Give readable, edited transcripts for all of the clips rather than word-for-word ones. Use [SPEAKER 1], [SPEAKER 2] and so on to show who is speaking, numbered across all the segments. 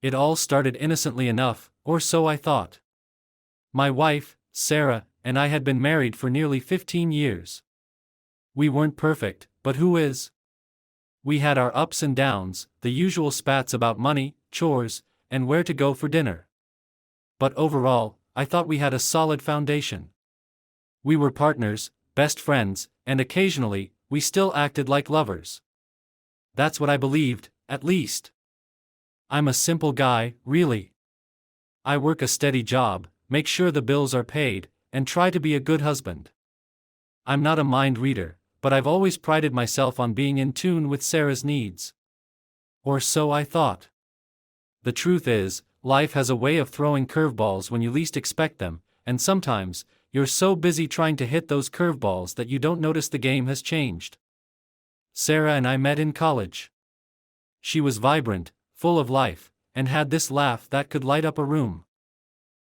[SPEAKER 1] It all started innocently enough, or so I thought. My wife, Sarah, and I had been married for nearly 15 years. We weren't perfect, but who is? We had our ups and downs, the usual spats about money, chores, and where to go for dinner. But overall, I thought we had a solid foundation. We were partners, best friends, and occasionally, we still acted like lovers. That's what I believed, at least. I'm a simple guy, really. I work a steady job, make sure the bills are paid, and try to be a good husband. I'm not a mind reader, but I've always prided myself on being in tune with Sarah's needs. Or so I thought. The truth is, life has a way of throwing curveballs when you least expect them, and sometimes, you're so busy trying to hit those curveballs that you don't notice the game has changed. Sarah and I met in college. She was vibrant, full of life, and had this laugh that could light up a room.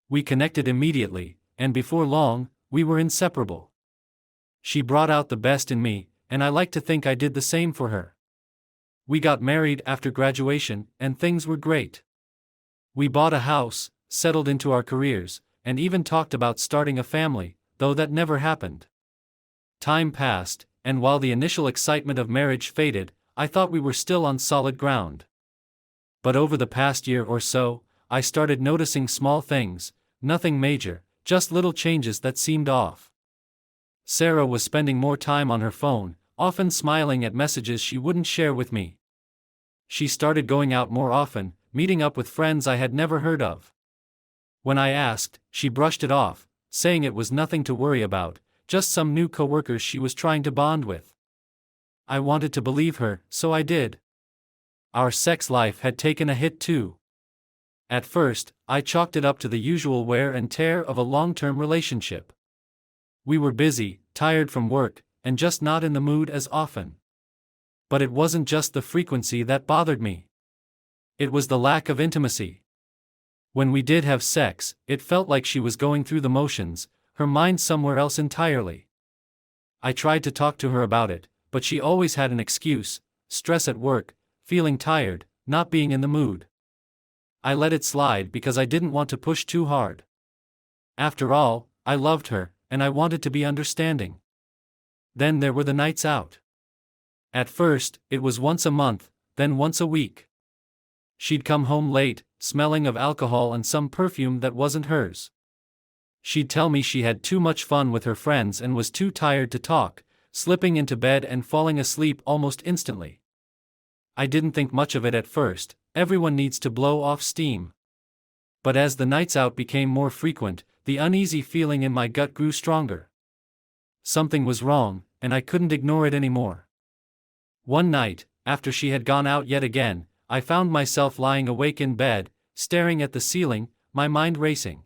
[SPEAKER 1] We connected immediately, and before long, we were inseparable. She brought out the best in me, and I like to think I did the same for her. We got married after graduation, and things were great. We bought a house, settled into our careers, and even talked about starting a family, though that never happened. Time passed, and while the initial excitement of marriage faded, I thought we were still on solid ground. But over the past year or so, I started noticing small things, nothing major, just little changes that seemed off. Sarah was spending more time on her phone, often smiling at messages she wouldn't share with me. She started going out more often, meeting up with friends I had never heard of. When I asked, she brushed it off, saying it was nothing to worry about, just some new coworkers she was trying to bond with. I wanted to believe her, so I did. Our sex life had taken a hit too. At first, I chalked it up to the usual wear and tear of a long-term relationship. We were busy, tired from work, and just not in the mood as often. But it wasn't just the frequency that bothered me. It was the lack of intimacy. When we did have sex, it felt like she was going through the motions, her mind somewhere else entirely. I tried to talk to her about it, but she always had an excuse: stress at work, feeling tired, not being in the mood. I let it slide because I didn't want to push too hard. After all, I loved her, and I wanted to be understanding. Then there were the nights out. At first, it was once a month, then once a week. She'd come home late, smelling of alcohol and some perfume that wasn't hers. She'd tell me she had too much fun with her friends and was too tired to talk, slipping into bed and falling asleep almost instantly. I didn't think much of it at first, everyone needs to blow off steam. But as the nights out became more frequent, the uneasy feeling in my gut grew stronger. Something was wrong, and I couldn't ignore it anymore. One night, after she had gone out yet again, I found myself lying awake in bed, staring at the ceiling, my mind racing.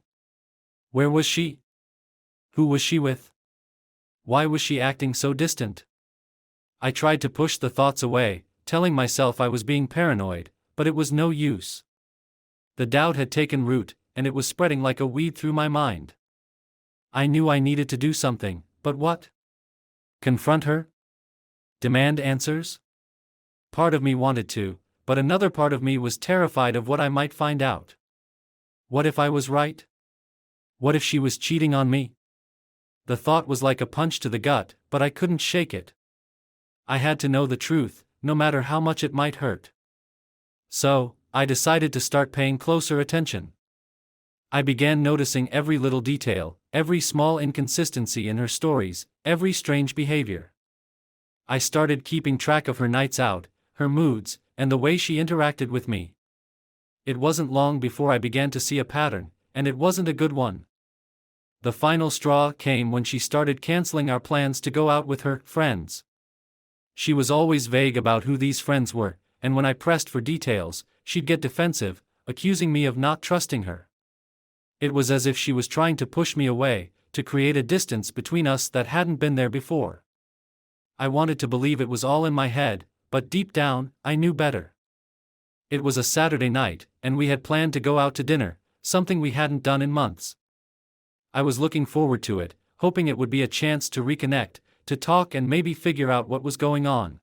[SPEAKER 1] Where was she? Who was she with? Why was she acting so distant? I tried to push the thoughts away, telling myself I was being paranoid, but it was no use. The doubt had taken root, and it was spreading like a weed through my mind. I knew I needed to do something, but what? Confront her? Demand answers? Part of me wanted to, but another part of me was terrified of what I might find out. What if I was right? What if she was cheating on me? The thought was like a punch to the gut, but I couldn't shake it. I had to know the truth, no matter how much it might hurt. So, I decided to start paying closer attention. I began noticing every little detail, every small inconsistency in her stories, every strange behavior. I started keeping track of her nights out, her moods, and the way she interacted with me. It wasn't long before I began to see a pattern, and it wasn't a good one. The final straw came when she started canceling our plans to go out with her friends. She was always vague about who these friends were, and when I pressed for details, she'd get defensive, accusing me of not trusting her. It was as if she was trying to push me away, to create a distance between us that hadn't been there before. I wanted to believe it was all in my head, but deep down, I knew better. It was a Saturday night, and we had planned to go out to dinner, something we hadn't done in months. I was looking forward to it, hoping it would be a chance to reconnect, to talk and maybe figure out what was going on.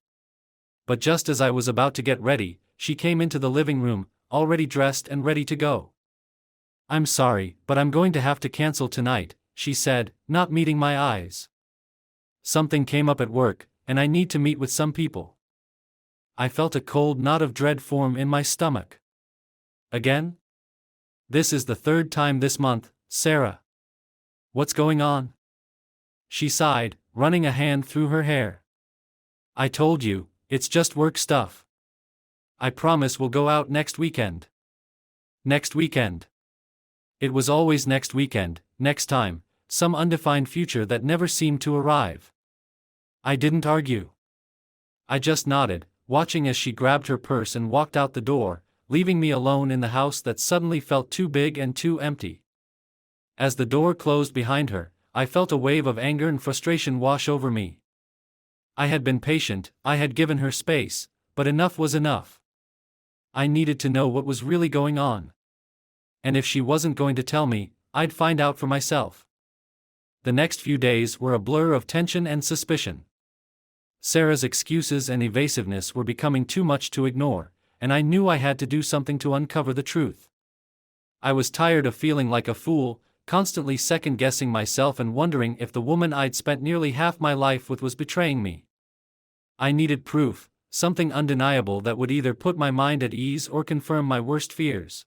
[SPEAKER 1] But just as I was about to get ready, she came into the living room, already dressed and ready to go. "I'm sorry, but I'm going to have to cancel tonight," she said, not meeting my eyes. "Something came up at work, and I need to meet with some people." I felt a cold knot of dread form in my stomach. "Again? This is the third time this month, Sarah. What's going on?" She sighed, running a hand through her hair. "I told you, it's just work stuff. I promise we'll go out next weekend." Next weekend. It was always next weekend, next time, some undefined future that never seemed to arrive. I didn't argue. I just nodded, watching as she grabbed her purse and walked out the door, leaving me alone in the house that suddenly felt too big and too empty. As the door closed behind her, I felt a wave of anger and frustration wash over me. I had been patient, I had given her space, but enough was enough. I needed to know what was really going on. And if she wasn't going to tell me, I'd find out for myself. The next few days were a blur of tension and suspicion. Sarah's excuses and evasiveness were becoming too much to ignore, and I knew I had to do something to uncover the truth. I was tired of feeling like a fool, constantly second-guessing myself and wondering if the woman I'd spent nearly half my life with was betraying me. I needed proof, something undeniable that would either put my mind at ease or confirm my worst fears.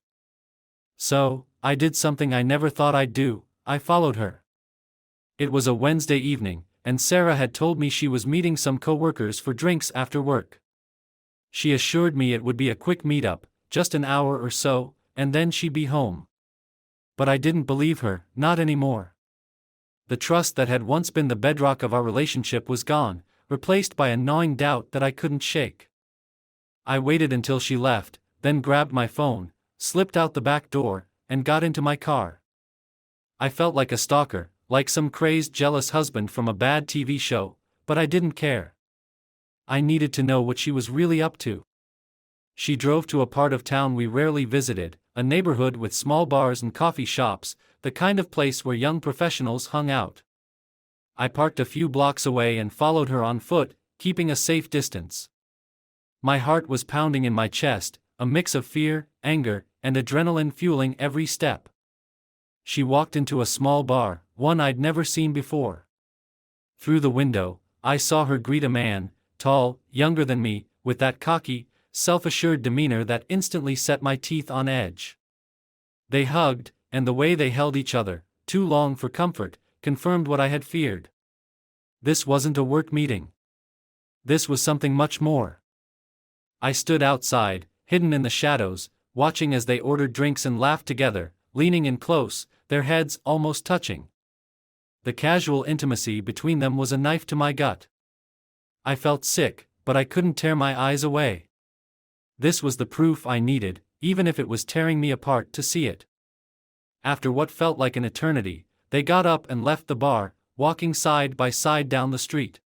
[SPEAKER 1] So, I did something I never thought I'd do. I followed her. It was a Wednesday evening, and Sarah had told me she was meeting some co-workers for drinks after work. She assured me it would be a quick meetup, just an hour or so, and then she'd be home. But I didn't believe her, not anymore. The trust that had once been the bedrock of our relationship was gone, replaced by a gnawing doubt that I couldn't shake. I waited until she left, then grabbed my phone, slipped out the back door, and got into my car. I felt like a stalker, like some crazed jealous husband from a bad TV show, but I didn't care. I needed to know what she was really up to. She drove to a part of town we rarely visited, a neighborhood with small bars and coffee shops, the kind of place where young professionals hung out. I parked a few blocks away and followed her on foot, keeping a safe distance. My heart was pounding in my chest, a mix of fear, anger, and adrenaline fueling every step. She walked into a small bar, one I'd never seen before. Through the window, I saw her greet a man, tall, younger than me, with that cocky, self-assured demeanor that instantly set my teeth on edge. They hugged, and the way they held each other, too long for comfort, confirmed what I had feared. This wasn't a work meeting. This was something much more. I stood outside, hidden in the shadows, watching as they ordered drinks and laughed together, leaning in close, their heads almost touching. The casual intimacy between them was a knife to my gut. I felt sick, but I couldn't tear my eyes away. This was the proof I needed, even if it was tearing me apart to see it. After what felt like an eternity, they got up and left the bar, walking side by side down the street.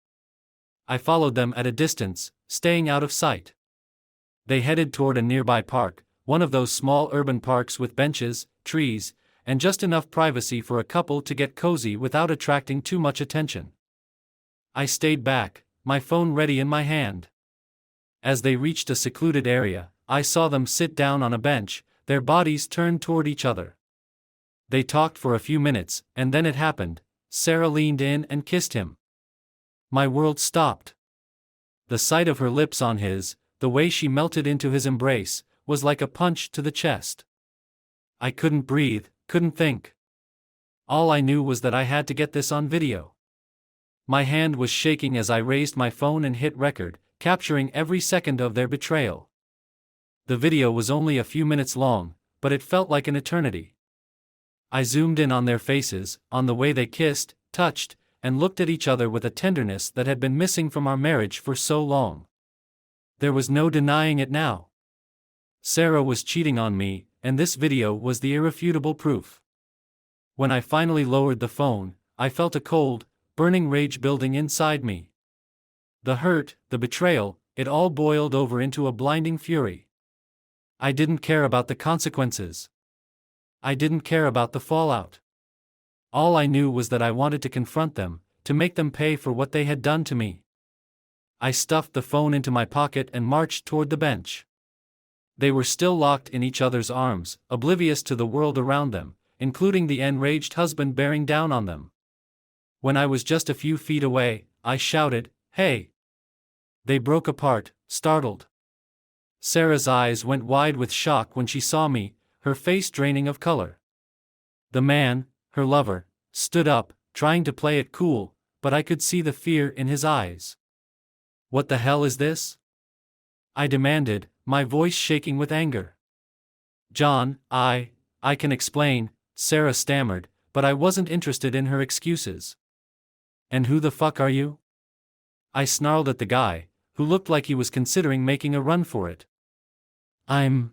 [SPEAKER 1] I followed them at a distance, staying out of sight. They headed toward a nearby park, one of those small urban parks with benches, trees, and just enough privacy for a couple to get cozy without attracting too much attention. I stayed back, my phone ready in my hand. As they reached a secluded area, I saw them sit down on a bench, their bodies turned toward each other. They talked for a few minutes, and then it happened. Sarah leaned in and kissed him. My world stopped. The sight of her lips on his, the way she melted into his embrace, was like a punch to the chest. I couldn't breathe, couldn't think. All I knew was that I had to get this on video. My hand was shaking as I raised my phone and hit record, capturing every second of their betrayal. The video was only a few minutes long, but it felt like an eternity. I zoomed in on their faces, on the way they kissed, touched, and looked at each other with a tenderness that had been missing from our marriage for so long. There was no denying it now. Sarah was cheating on me, and this video was the irrefutable proof. When I finally lowered the phone, I felt a cold, burning rage building inside me. The hurt, the betrayal, it all boiled over into a blinding fury. I didn't care about the consequences. I didn't care about the fallout. All I knew was that I wanted to confront them, to make them pay for what they had done to me. I stuffed the phone into my pocket and marched toward the bench. They were still locked in each other's arms, oblivious to the world around them, including the enraged husband bearing down on them. When I was just a few feet away, I shouted, "Hey!" They broke apart, startled. Sarah's eyes went wide with shock when she saw me, her face draining of color. The man, her lover, stood up, trying to play it cool, but I could see the fear in his eyes. "What the hell is this?" I demanded, my voice shaking with anger. "John, I can explain," Sarah stammered, but I wasn't interested in her excuses. "And who the fuck are you?" I snarled at the guy, who looked like he was considering making a run for it. I'm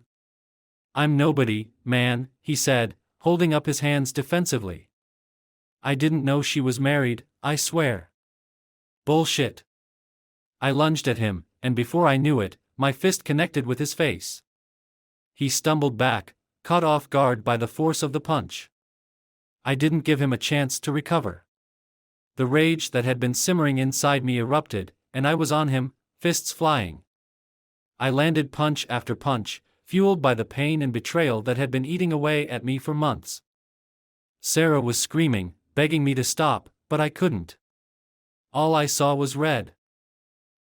[SPEAKER 1] nobody, man," he said, holding up his hands defensively. "I didn't know she was married, I swear." "Bullshit." I lunged at him, and before I knew it, my fist connected with his face. He stumbled back, caught off guard by the force of the punch. I didn't give him a chance to recover. The rage that had been simmering inside me erupted, and I was on him, fists flying. I landed punch after punch, fueled by the pain and betrayal that had been eating away at me for months. Sarah was screaming, begging me to stop, but I couldn't. All I saw was red.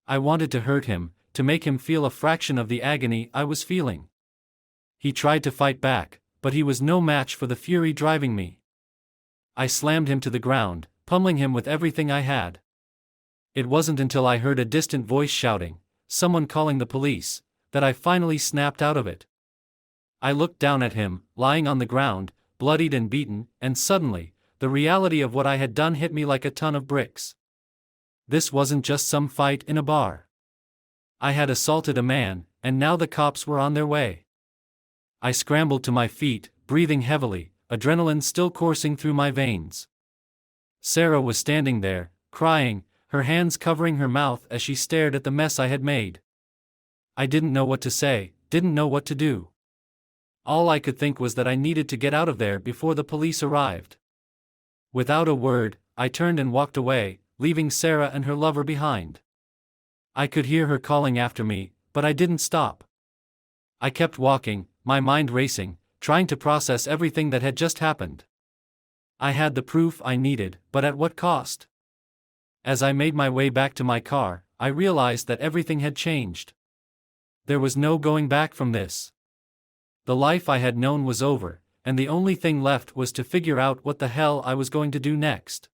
[SPEAKER 1] I wanted to hurt him, to make him feel a fraction of the agony I was feeling. He tried to fight back, but he was no match for the fury driving me. I slammed him to the ground, pummeling him with everything I had. It wasn't until I heard a distant voice shouting, someone calling the police, that I finally snapped out of it. I looked down at him, lying on the ground, bloodied and beaten, and suddenly, the reality of what I had done hit me like a ton of bricks. This wasn't just some fight in a bar. I had assaulted a man, and now the cops were on their way. I scrambled to my feet, breathing heavily, adrenaline still coursing through my veins. Sarah was standing there, crying, her hands covering her mouth as she stared at the mess I had made. I didn't know what to say, didn't know what to do. All I could think was that I needed to get out of there before the police arrived. Without a word, I turned and walked away, leaving Sarah and her lover behind. I could hear her calling after me, but I didn't stop. I kept walking, my mind racing, trying to process everything that had just happened. I had the proof I needed, but at what cost? As I made my way back to my car, I realized that everything had changed. There was no going back from this. The life I had known was over, and the only thing left was to figure out what the hell I was going to do next.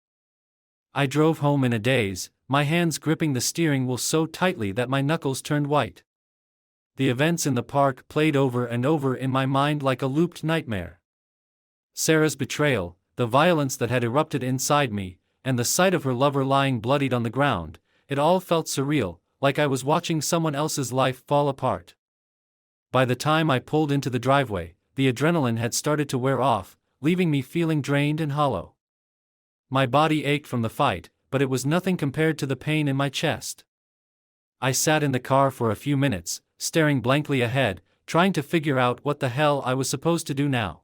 [SPEAKER 1] I drove home in a daze, my hands gripping the steering wheel so tightly that my knuckles turned white. The events in the park played over and over in my mind like a looped nightmare. Sarah's betrayal, the violence that had erupted inside me, and the sight of her lover lying bloodied on the ground, it all felt surreal, like I was watching someone else's life fall apart. By the time I pulled into the driveway, the adrenaline had started to wear off, leaving me feeling drained and hollow. My body ached from the fight, but it was nothing compared to the pain in my chest. I sat in the car for a few minutes, staring blankly ahead, trying to figure out what the hell I was supposed to do now.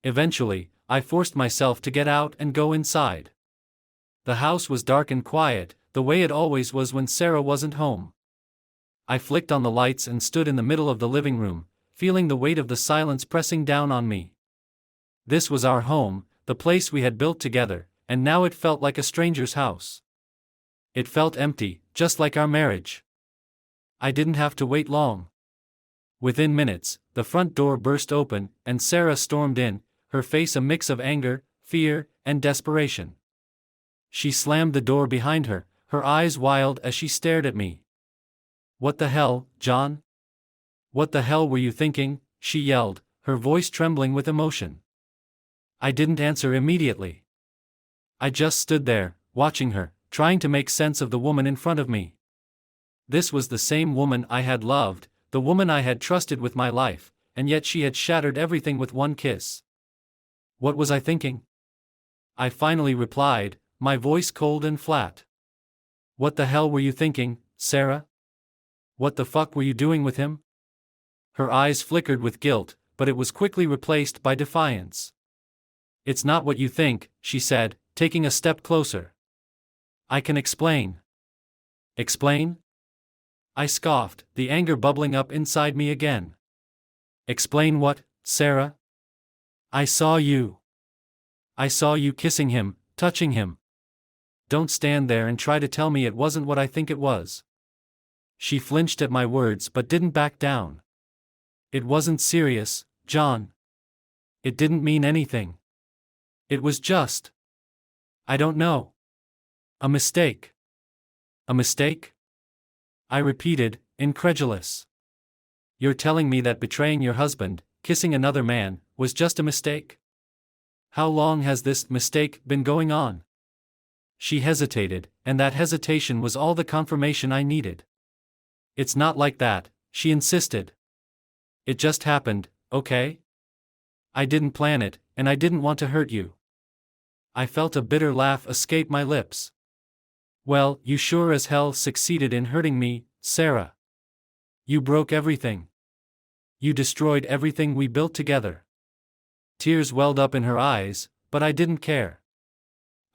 [SPEAKER 1] Eventually, I forced myself to get out and go inside. The house was dark and quiet, the way it always was when Sarah wasn't home. I flicked on the lights and stood in the middle of the living room, feeling the weight of the silence pressing down on me. This was our home, the place we had built together, and now it felt like a stranger's house. It felt empty, just like our marriage. I didn't have to wait long. Within minutes, the front door burst open, and Sarah stormed in, her face a mix of anger, fear, and desperation. She slammed the door behind her, her eyes wild as she stared at me. "What the hell, John? What the hell were you thinking?" she yelled, her voice trembling with emotion. I didn't answer immediately. I just stood there, watching her, trying to make sense of the woman in front of me. This was the same woman I had loved, the woman I had trusted with my life, and yet she had shattered everything with one kiss. What was I thinking? I finally replied, my voice cold and flat. "What the hell were you thinking, Sarah? What the fuck were you doing with him?" Her eyes flickered with guilt, but it was quickly replaced by defiance. "It's not what you think," she said, taking a step closer. "I can explain." "Explain?" I scoffed, the anger bubbling up inside me again. Explain what, Sarah? I saw you. I saw you kissing him, touching him. Don't stand there and try to tell me it wasn't what I think it was. She flinched at my words but didn't back down. It wasn't serious, John. It didn't mean anything. It was just. I don't know. A mistake. A mistake? I repeated, incredulous. You're telling me that betraying your husband, kissing another man, was just a mistake? How long has this mistake been going on? She hesitated, and that hesitation was all the confirmation I needed. It's not like that, she insisted. It just happened, okay? I didn't plan it, and I didn't want to hurt you. I felt a bitter laugh escape my lips. Well, you sure as hell succeeded in hurting me, Sarah. You broke everything. You destroyed everything we built together. Tears welled up in her eyes, but I didn't care.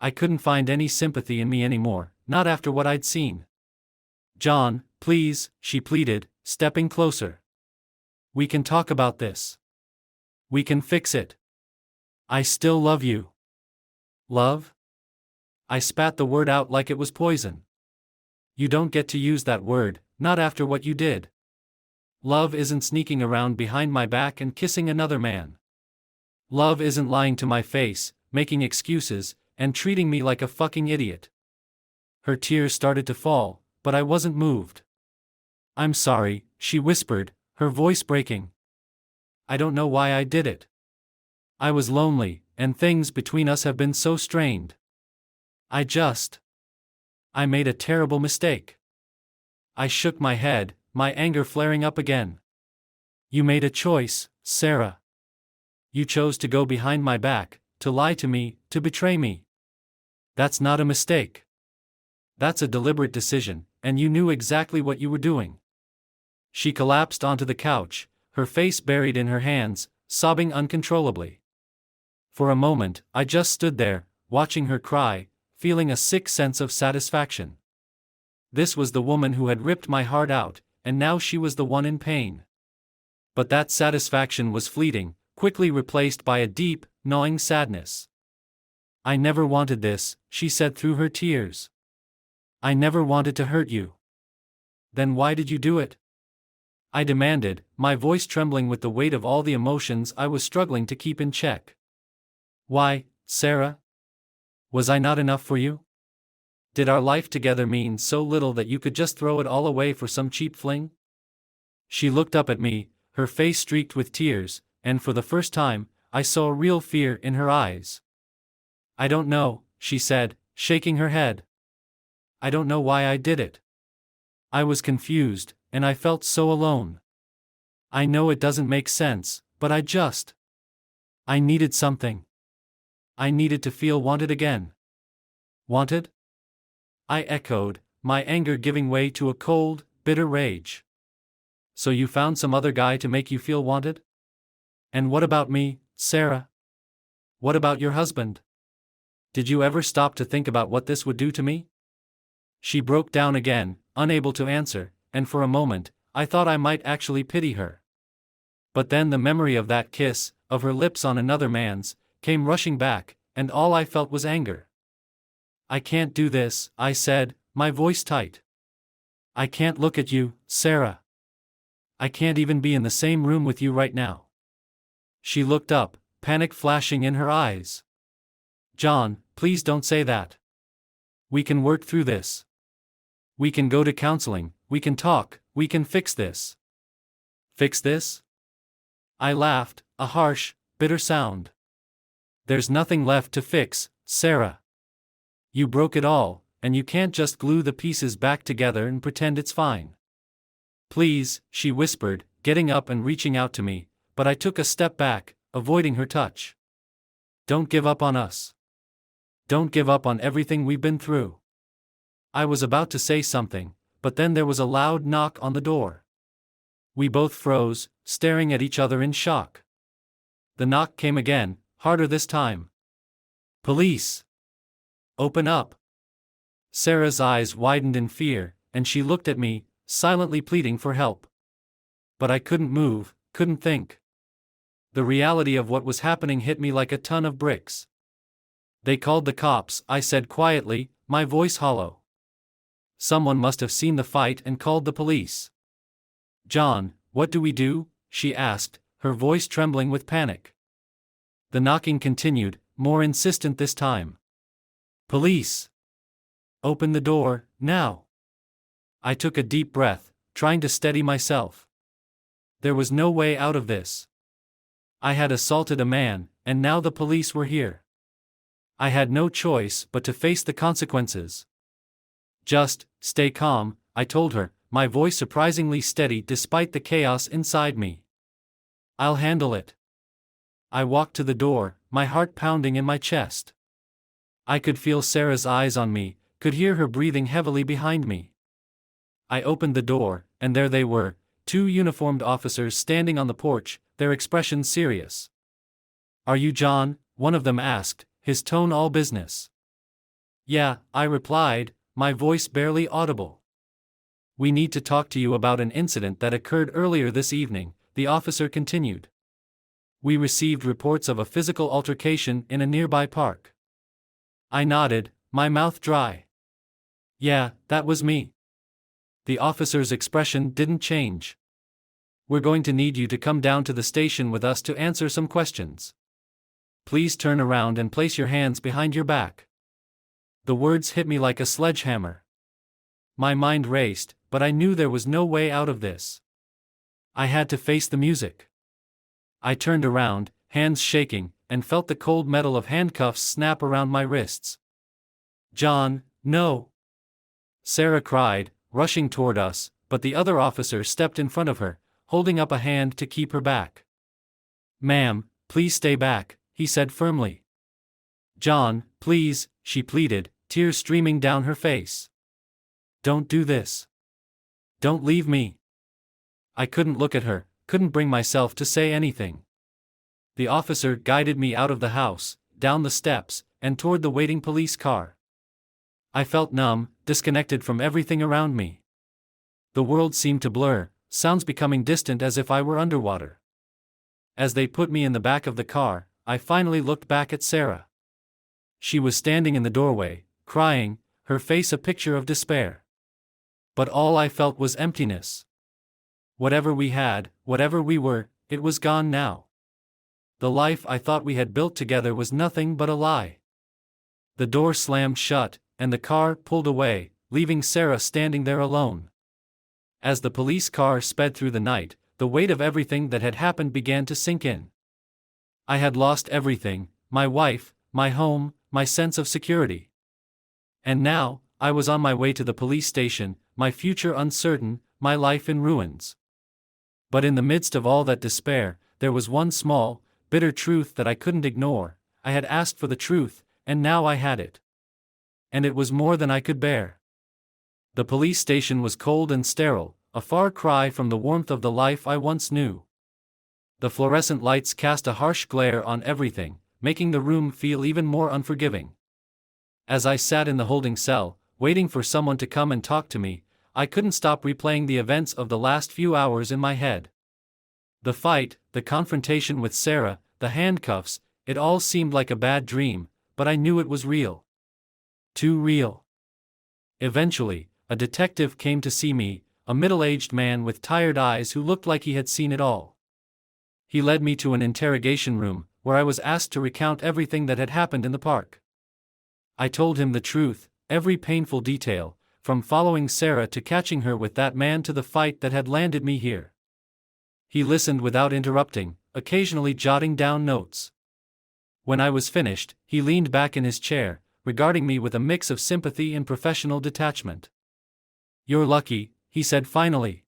[SPEAKER 1] I couldn't find any sympathy in me anymore, not after what I'd seen. John, please, she pleaded, stepping closer. We can talk about this. We can fix it. I still love you. Love? I spat the word out like it was poison. You don't get to use that word, not after what you did. Love isn't sneaking around behind my back and kissing another man. Love isn't lying to my face, making excuses, and treating me like a fucking idiot. Her tears started to fall, but I wasn't moved. I'm sorry, she whispered, her voice breaking. I don't know why I did it. I was lonely, and things between us have been so strained. I made a terrible mistake. I shook my head, my anger flaring up again. You made a choice, Sarah. You chose to go behind my back, to lie to me, to betray me. That's not a mistake. That's a deliberate decision, and you knew exactly what you were doing. She collapsed onto the couch, her face buried in her hands, sobbing uncontrollably. For a moment, I just stood there, watching her cry, feeling a sick sense of satisfaction. This was the woman who had ripped my heart out, and now she was the one in pain. But that satisfaction was fleeting, quickly replaced by a deep, gnawing sadness. I never wanted this, she said through her tears. I never wanted to hurt you. Then why did you do it? I demanded, my voice trembling with the weight of all the emotions I was struggling to keep in check. Why, Sarah? Was I not enough for you? Did our life together mean so little that you could just throw it all away for some cheap fling? She looked up at me, her face streaked with tears, and for the first time, I saw real fear in her eyes. I don't know, she said, shaking her head. I don't know why I did it. I was confused, and I felt so alone. I know it doesn't make sense, but I needed something. I needed to feel wanted again. Wanted? I echoed, my anger giving way to a cold, bitter rage. So you found some other guy to make you feel wanted? And what about me, Sarah? What about your husband? Did you ever stop to think about what this would do to me? She broke down again, unable to answer, and for a moment, I thought I might actually pity her. But then the memory of that kiss, of her lips on another man's, came rushing back, and all I felt was anger. I can't do this, I said, my voice tight. I can't look at you, Sarah. I can't even be in the same room with you right now. She looked up, panic flashing in her eyes. John, please don't say that. We can work through this. We can go to counseling, we can talk, we can fix this. Fix this? I laughed, a harsh, bitter sound. There's nothing left to fix, Sarah. You broke it all, and you can't just glue the pieces back together and pretend it's fine. Please, she whispered, getting up and reaching out to me, but I took a step back, avoiding her touch. Don't give up on us. Don't give up on everything we've been through. I was about to say something, but then there was a loud knock on the door. We both froze, staring at each other in shock. The knock came again, harder this time. Police! Open up! Sarah's eyes widened in fear, and she looked at me, silently pleading for help. But I couldn't move, couldn't think. The reality of what was happening hit me like a ton of bricks. "They called the cops," I said quietly, my voice hollow. "Someone must have seen the fight and called the police." "John, what do we do?" she asked, her voice trembling with panic. The knocking continued, more insistent this time. "Police! Open the door, now!" I took a deep breath, trying to steady myself. There was no way out of this. I had assaulted a man, and now the police were here. I had no choice but to face the consequences. "Just stay calm," I told her, my voice surprisingly steady despite the chaos inside me. "I'll handle it." I walked to the door, my heart pounding in my chest. I could feel Sarah's eyes on me, could hear her breathing heavily behind me. I opened the door, and there they were, two uniformed officers standing on the porch, their expressions serious. "Are you John?" one of them asked, his tone all business. "Yeah," I replied, my voice barely audible. "We need to talk to you about an incident that occurred earlier this evening," the officer continued. "We received reports of a physical altercation in a nearby park." I nodded, my mouth dry. "Yeah, that was me." The officer's expression didn't change. "We're going to need you to come down to the station with us to answer some questions. Please turn around and place your hands behind your back." The words hit me like a sledgehammer. My mind raced, but I knew there was no way out of this. I had to face the music. I turned around, hands shaking, and felt the cold metal of handcuffs snap around my wrists. "John, no!" Sarah cried, rushing toward us, but the other officer stepped in front of her, holding up a hand to keep her back. "Ma'am, please stay back," he said firmly. "John, please," she pleaded, tears streaming down her face. "Don't do this. Don't leave me." I couldn't look at her, couldn't bring myself to say anything. The officer guided me out of the house, down the steps, and toward the waiting police car. I felt numb, disconnected from everything around me. The world seemed to blur, sounds becoming distant as if I were underwater. As they put me in the back of the car, I finally looked back at Sarah. She was standing in the doorway, crying, her face a picture of despair. But all I felt was emptiness. Whatever we had, whatever we were, it was gone now. The life I thought we had built together was nothing but a lie. The door slammed shut, and the car pulled away, leaving Sarah standing there alone. As the police car sped through the night, the weight of everything that had happened began to sink in. I had lost everything, my wife, my home, my sense of security. And now, I was on my way to the police station, my future uncertain, my life in ruins. But in the midst of all that despair, there was one small, bitter truth that I couldn't ignore. I had asked for the truth, and now I had it. And it was more than I could bear. The police station was cold and sterile, a far cry from the warmth of the life I once knew. The fluorescent lights cast a harsh glare on everything, making the room feel even more unforgiving. As I sat in the holding cell, waiting for someone to come and talk to me, I couldn't stop replaying the events of the last few hours in my head. The fight, the confrontation with Sarah, the handcuffs, it all seemed like a bad dream, but I knew it was real. Too real. Eventually, a detective came to see me, a middle-aged man with tired eyes who looked like he had seen it all. He led me to an interrogation room, where I was asked to recount everything that had happened in the park. I told him the truth, every painful detail, from following Sarah to catching her with that man to the fight that had landed me here. He listened without interrupting, occasionally jotting down notes. When I was finished, he leaned back in his chair, regarding me with a mix of sympathy and professional detachment. "You're lucky," he said finally.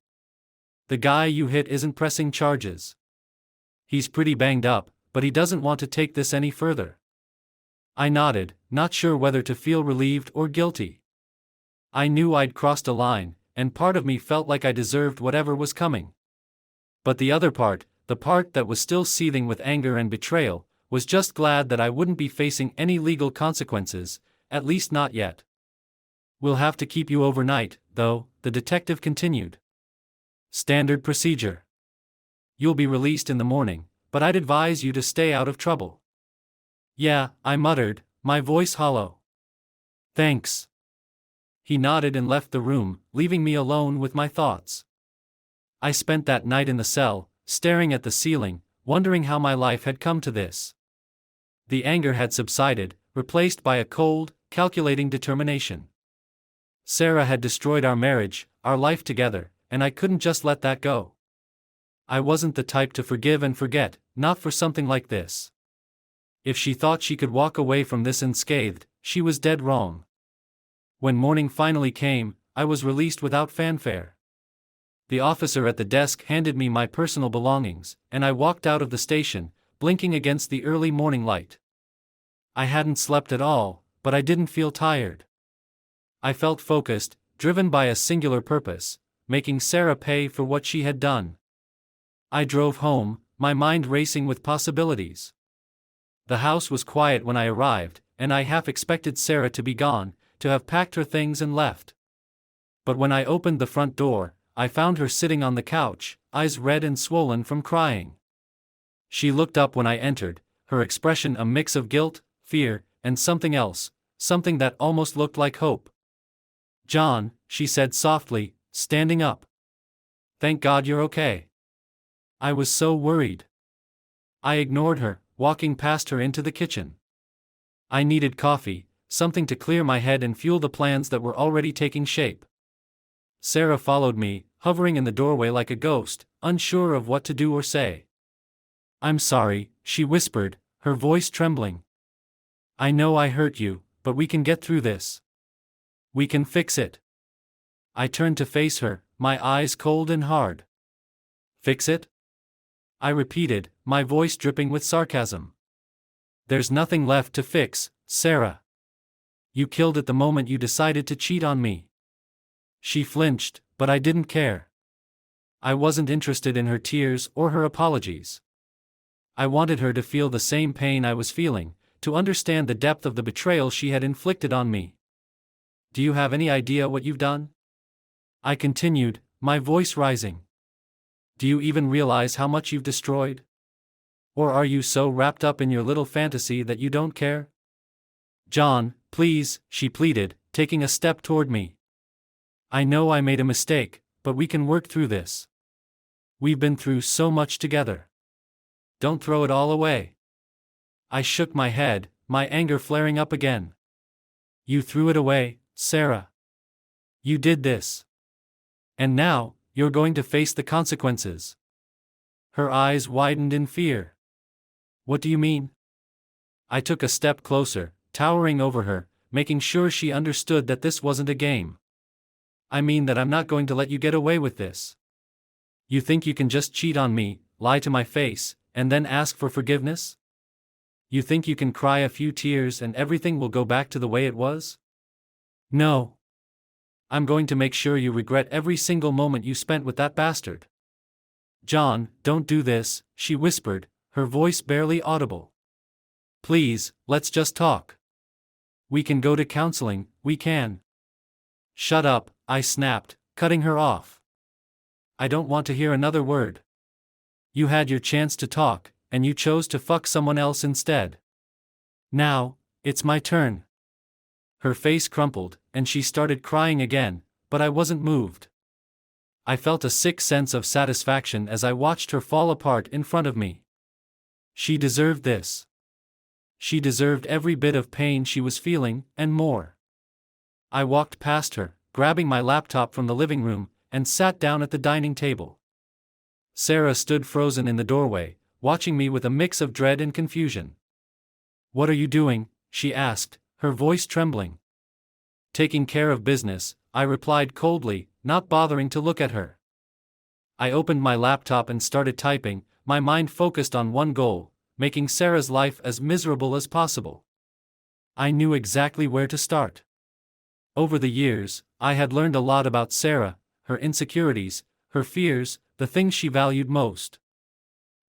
[SPEAKER 1] "The guy you hit isn't pressing charges. He's pretty banged up, but he doesn't want to take this any further." I nodded, not sure whether to feel relieved or guilty. I knew I'd crossed a line, and part of me felt like I deserved whatever was coming. But the other part, the part that was still seething with anger and betrayal, was just glad that I wouldn't be facing any legal consequences, at least not yet. "We'll have to keep you overnight, though," the detective continued. "Standard procedure. You'll be released in the morning, but I'd advise you to stay out of trouble. Yeah, I muttered, my voice hollow. Thanks. He nodded and left the room, leaving me alone with my thoughts. I spent that night in the cell, staring at the ceiling, wondering how my life had come to this. The anger had subsided, replaced by a cold, calculating determination. Sarah had destroyed our marriage, our life together, and I couldn't just let that go. I wasn't the type to forgive and forget, not for something like this. If she thought she could walk away from this unscathed, she was dead wrong. When morning finally came, I was released without fanfare. The officer at the desk handed me my personal belongings, and I walked out of the station, blinking against the early morning light. I hadn't slept at all, but I didn't feel tired. I felt focused, driven by a singular purpose, making Sarah pay for what she had done. I drove home, my mind racing with possibilities. The house was quiet when I arrived, and I half expected Sarah to be gone, to have packed her things and left. But when I opened the front door, I found her sitting on the couch, eyes red and swollen from crying. She looked up when I entered, her expression a mix of guilt, fear, and something else, something that almost looked like hope. John, she said softly, standing up. Thank God you're okay. I was so worried. I ignored her, walking past her into the kitchen. I needed coffee, something to clear my head and fuel the plans that were already taking shape. Sarah followed me, hovering in the doorway like a ghost, unsure of what to do or say. I'm sorry, she whispered, her voice trembling. I know I hurt you, but we can get through this. We can fix it. I turned to face her, my eyes cold and hard. Fix it? I repeated, my voice dripping with sarcasm. There's nothing left to fix, Sarah. You killed it the moment you decided to cheat on me. She flinched, but I didn't care. I wasn't interested in her tears or her apologies. I wanted her to feel the same pain I was feeling, to understand the depth of the betrayal she had inflicted on me. Do you have any idea what you've done? I continued, my voice rising. Do you even realize how much you've destroyed? Or are you so wrapped up in your little fantasy that you don't care? John, please, she pleaded, taking a step toward me. I know I made a mistake, but we can work through this. We've been through so much together. Don't throw it all away. I shook my head, my anger flaring up again. You threw it away, Sarah. You did this. And now, you're going to face the consequences. Her eyes widened in fear. What do you mean? I took a step closer, towering over her, making sure she understood that this wasn't a game. I mean that I'm not going to let you get away with this. You think you can just cheat on me, lie to my face, and then ask for forgiveness? You think you can cry a few tears and everything will go back to the way it was? No. I'm going to make sure you regret every single moment you spent with that bastard. John, don't do this, she whispered, her voice barely audible. Please, let's just talk. We can go to counseling, we can. Shut up, I snapped, cutting her off. I don't want to hear another word. You had your chance to talk, and you chose to fuck someone else instead. Now, it's my turn. Her face crumpled, and she started crying again, but I wasn't moved. I felt a sick sense of satisfaction as I watched her fall apart in front of me. She deserved this. She deserved every bit of pain she was feeling, and more. I walked past her, grabbing my laptop from the living room, and sat down at the dining table. Sarah stood frozen in the doorway, watching me with a mix of dread and confusion. What are you doing? She asked, her voice trembling. Taking care of business, I replied coldly, not bothering to look at her. I opened my laptop and started typing, my mind focused on one goal, making Sarah's life as miserable as possible. I knew exactly where to start. Over the years, I had learned a lot about Sarah, her insecurities, her fears, the things she valued most.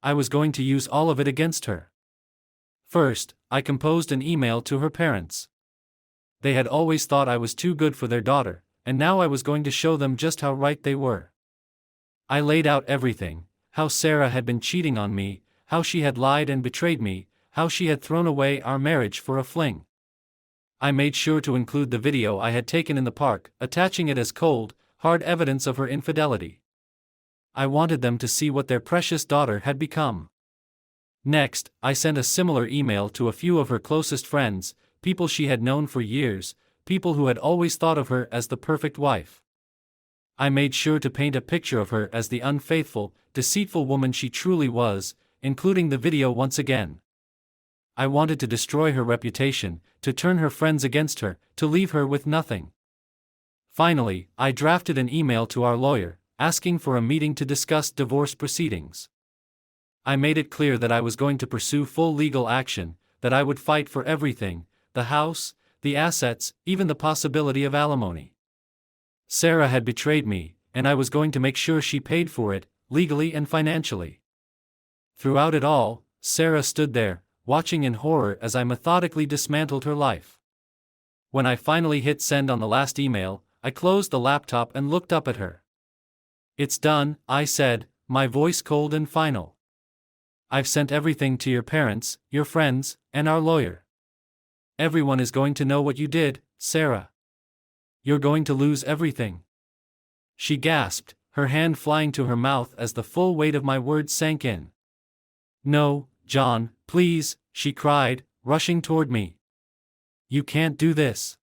[SPEAKER 1] I was going to use all of it against her. First, I composed an email to her parents. They had always thought I was too good for their daughter, and now I was going to show them just how right they were. I laid out everything, how Sarah had been cheating on me, how she had lied and betrayed me, how she had thrown away our marriage for a fling. I made sure to include the video I had taken in the park, attaching it as cold, hard evidence of her infidelity. I wanted them to see what their precious daughter had become. Next, I sent a similar email to a few of her closest friends, people she had known for years, people who had always thought of her as the perfect wife. I made sure to paint a picture of her as the unfaithful, deceitful woman she truly was, including the video once again. I wanted to destroy her reputation, to turn her friends against her, to leave her with nothing. Finally, I drafted an email to our lawyer, asking for a meeting to discuss divorce proceedings. I made it clear that I was going to pursue full legal action, that I would fight for everything, the house, the assets, even the possibility of alimony. Sarah had betrayed me, and I was going to make sure she paid for it, legally and financially. Throughout it all, Sarah stood there, watching in horror as I methodically dismantled her life. When I finally hit send on the last email, I closed the laptop and looked up at her. "It's done," I said, my voice cold and final. "I've sent everything to your parents, your friends, and our lawyer. Everyone is going to know what you did, Sarah. You're going to lose everything." She gasped, her hand flying to her mouth as the full weight of my words sank in. "No, John, please," she cried, rushing toward me. "You can't do this.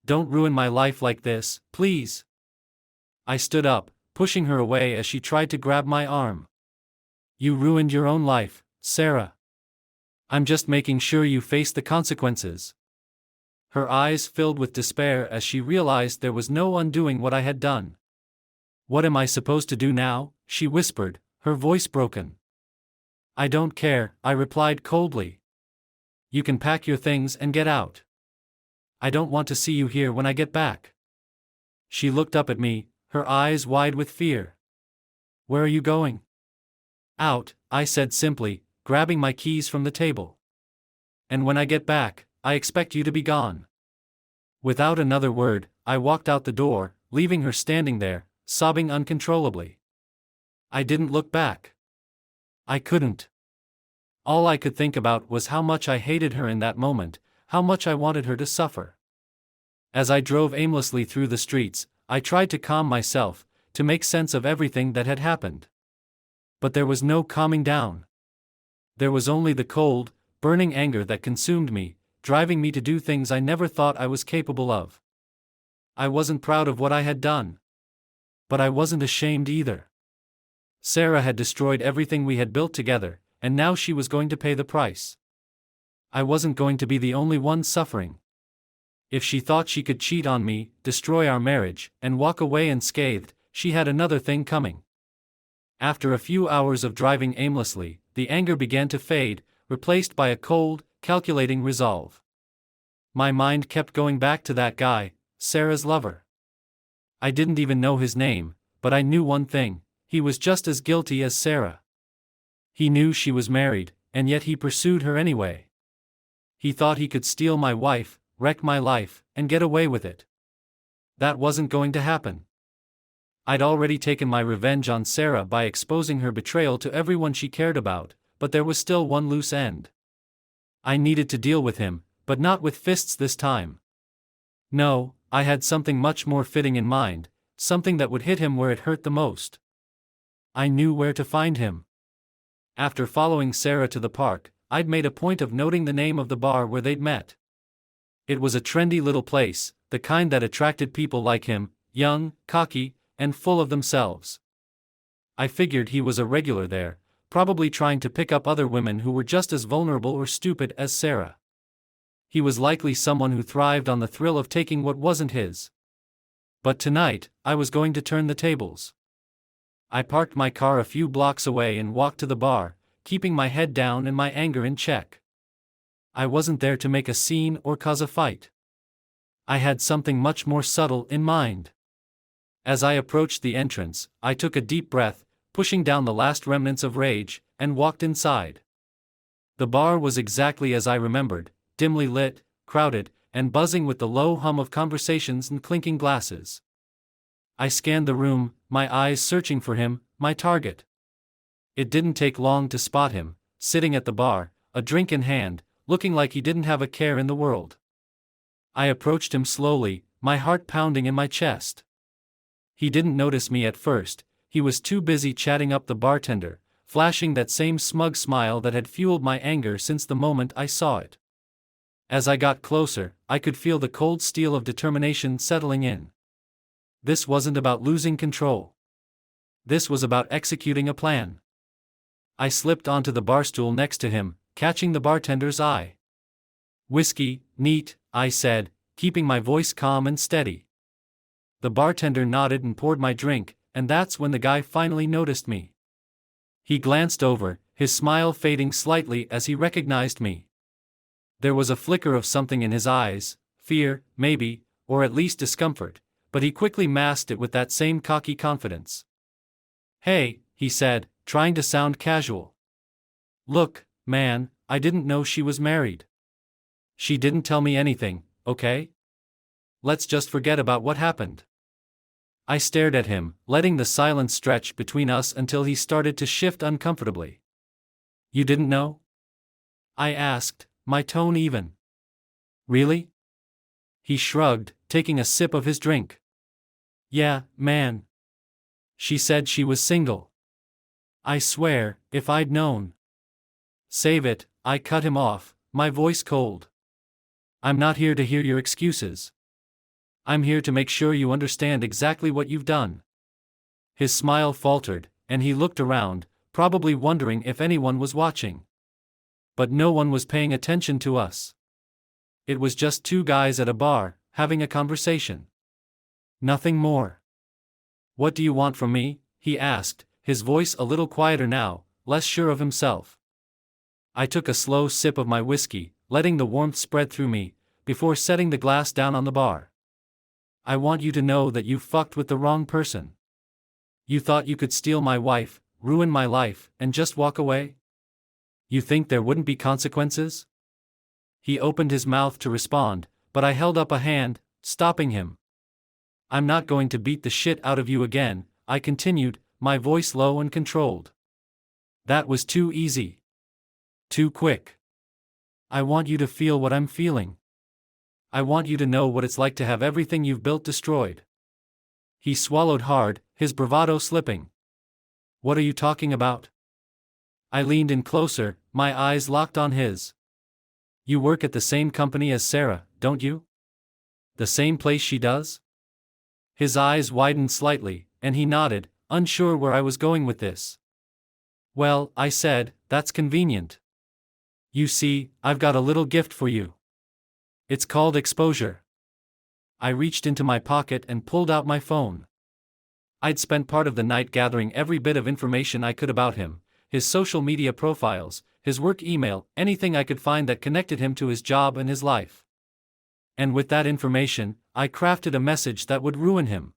[SPEAKER 1] Don't ruin my life like this, please." I stood up, pushing her away as she tried to grab my arm. "You ruined your own life, Sarah. I'm just making sure you face the consequences." Her eyes filled with despair as she realized there was no undoing what I had done. "What am I supposed to do now?" she whispered, her voice broken. "I don't care," I replied coldly. "You can pack your things and get out. I don't want to see you here when I get back." She looked up at me, her eyes wide with fear. "Where are you going?" "Out," I said simply, grabbing my keys from the table. "And when I get back, I expect you to be gone." Without another word, I walked out the door, leaving her standing there, sobbing uncontrollably. I didn't look back. I couldn't. All I could think about was how much I hated her in that moment, how much I wanted her to suffer. As I drove aimlessly through the streets, I tried to calm myself, to make sense of everything that had happened. But there was no calming down. There was only the cold, burning anger that consumed me, driving me to do things I never thought I was capable of. I wasn't proud of what I had done. But I wasn't ashamed either. Sarah had destroyed everything we had built together, and now she was going to pay the price. I wasn't going to be the only one suffering. If she thought she could cheat on me, destroy our marriage, and walk away unscathed, she had another thing coming. After a few hours of driving aimlessly, the anger began to fade, replaced by a cold, calculating resolve. My mind kept going back to that guy, Sarah's lover. I didn't even know his name, but I knew one thing: he was just as guilty as Sarah. He knew she was married, and yet he pursued her anyway. He thought he could steal my wife, wreck my life, and get away with it. That wasn't going to happen. I'd already taken my revenge on Sarah by exposing her betrayal to everyone she cared about, but there was still one loose end. I needed to deal with him, but not with fists this time. No, I had something much more fitting in mind, something that would hit him where it hurt the most. I knew where to find him. After following Sarah to the park, I'd made a point of noting the name of the bar where they'd met. It was a trendy little place, the kind that attracted people like him, young, cocky, and full of themselves. I figured he was a regular there, probably trying to pick up other women who were just as vulnerable or stupid as Sarah. He was likely someone who thrived on the thrill of taking what wasn't his. But tonight, I was going to turn the tables. I parked my car a few blocks away and walked to the bar, keeping my head down and my anger in check. I wasn't there to make a scene or cause a fight. I had something much more subtle in mind. As I approached the entrance, I took a deep breath, pushing down the last remnants of rage, and walked inside. The bar was exactly as I remembered, dimly lit, crowded, and buzzing with the low hum of conversations and clinking glasses. I scanned the room, my eyes searching for him, my target. It didn't take long to spot him, sitting at the bar, a drink in hand, looking like he didn't have a care in the world. I approached him slowly, my heart pounding in my chest. He didn't notice me at first, he was too busy chatting up the bartender, flashing that same smug smile that had fueled my anger since the moment I saw it. As I got closer, I could feel the cold steel of determination settling in. This wasn't about losing control. This was about executing a plan. I slipped onto the bar stool next to him, catching the bartender's eye. "Whiskey, neat," I said, keeping my voice calm and steady. The bartender nodded and poured my drink, and that's when the guy finally noticed me. He glanced over, his smile fading slightly as he recognized me. There was a flicker of something in his eyes, fear, maybe, or at least discomfort, but he quickly masked it with that same cocky confidence. "Hey," he said, trying to sound casual. "Look, man, I didn't know she was married. She didn't tell me anything, okay? Let's just forget about what happened." I stared at him, letting the silence stretch between us until he started to shift uncomfortably. "You didn't know?" I asked, my tone even. "Really?" He shrugged, taking a sip of his drink. "Yeah, man. She said she was single. I swear, if I'd known." "Save it," I cut him off, my voice cold. "I'm not here to hear your excuses. I'm here to make sure you understand exactly what you've done." His smile faltered, and he looked around, probably wondering if anyone was watching. But no one was paying attention to us. It was just two guys at a bar, having a conversation. Nothing more. "What do you want from me?" he asked, his voice a little quieter now, less sure of himself. I took a slow sip of my whiskey, letting the warmth spread through me, before setting the glass down on the bar. "I want you to know that you fucked with the wrong person. You thought you could steal my wife, ruin my life, and just walk away? You think there wouldn't be consequences?" He opened his mouth to respond, but I held up a hand, stopping him. "I'm not going to beat the shit out of you again," I continued, my voice low and controlled. "That was too easy. Too quick. I want you to feel what I'm feeling. I want you to know what it's like to have everything you've built destroyed." He swallowed hard, his bravado slipping. "What are you talking about?" I leaned in closer, my eyes locked on his. "You work at the same company as Sarah, don't you? The same place she does?" His eyes widened slightly, and he nodded, unsure where I was going with this. "Well," I said, "that's convenient. You see, I've got a little gift for you. It's called exposure." I reached into my pocket and pulled out my phone. I'd spent part of the night gathering every bit of information I could about him, his social media profiles, his work email, anything I could find that connected him to his job and his life. And with that information, I crafted a message that would ruin him.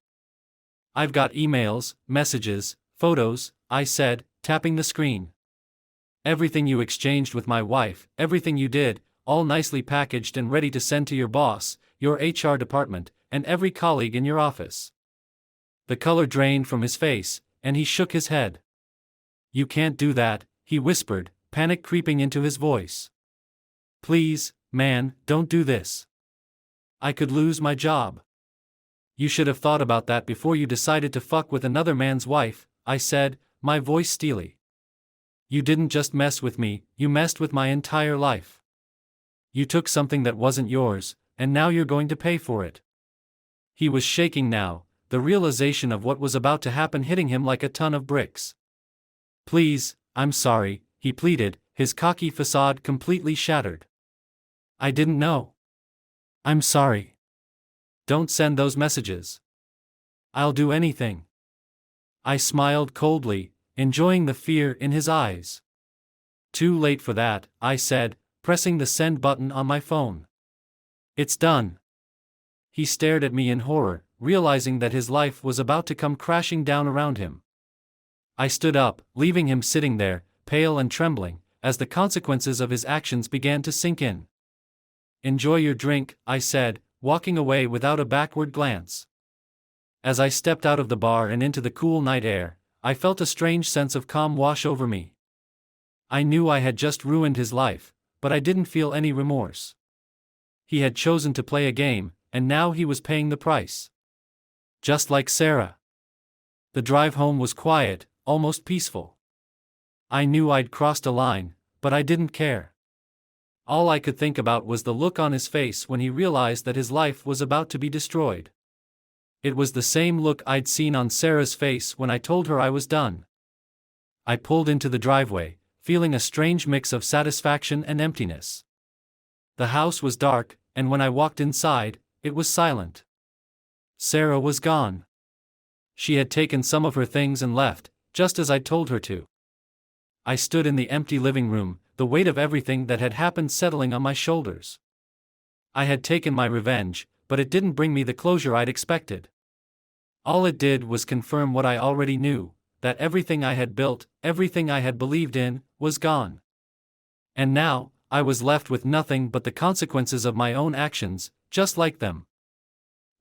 [SPEAKER 1] "I've got emails, messages, photos," I said, tapping the screen. "Everything you exchanged with my wife, everything you did, all nicely packaged and ready to send to your boss, your HR department, and every colleague in your office." The color drained from his face, and he shook his head. "You can't do that," he whispered, panic creeping into his voice. "Please, man, don't do this. I could lose my job." "You should have thought about that before you decided to fuck with another man's wife," I said, my voice steely. "You didn't just mess with me, you messed with my entire life. You took something that wasn't yours, and now you're going to pay for it." He was shaking now, the realization of what was about to happen hitting him like a ton of bricks. "Please, I'm sorry," he pleaded, his cocky facade completely shattered. "I didn't know. I'm sorry. Don't send those messages. I'll do anything." I smiled coldly, enjoying the fear in his eyes. "Too late for that," I said, pressing the send button on my phone. "It's done." He stared at me in horror, realizing that his life was about to come crashing down around him. I stood up, leaving him sitting there, pale and trembling, as the consequences of his actions began to sink in. "Enjoy your drink," I said, walking away without a backward glance. As I stepped out of the bar and into the cool night air, I felt a strange sense of calm wash over me. I knew I had just ruined his life, but I didn't feel any remorse. He had chosen to play a game, and now he was paying the price. Just like Sarah. The drive home was quiet, almost peaceful. I knew I'd crossed a line, but I didn't care. All I could think about was the look on his face when he realized that his life was about to be destroyed. It was the same look I'd seen on Sarah's face when I told her I was done. I pulled into the driveway, feeling a strange mix of satisfaction and emptiness. The house was dark, and when I walked inside, it was silent. Sarah was gone. She had taken some of her things and left, just as I'd told her to. I stood in the empty living room, the weight of everything that had happened settling on my shoulders. I had taken my revenge, but it didn't bring me the closure I'd expected. All it did was confirm what I already knew, that everything I had built, everything I had believed in, was gone. And now, I was left with nothing but the consequences of my own actions, just like them.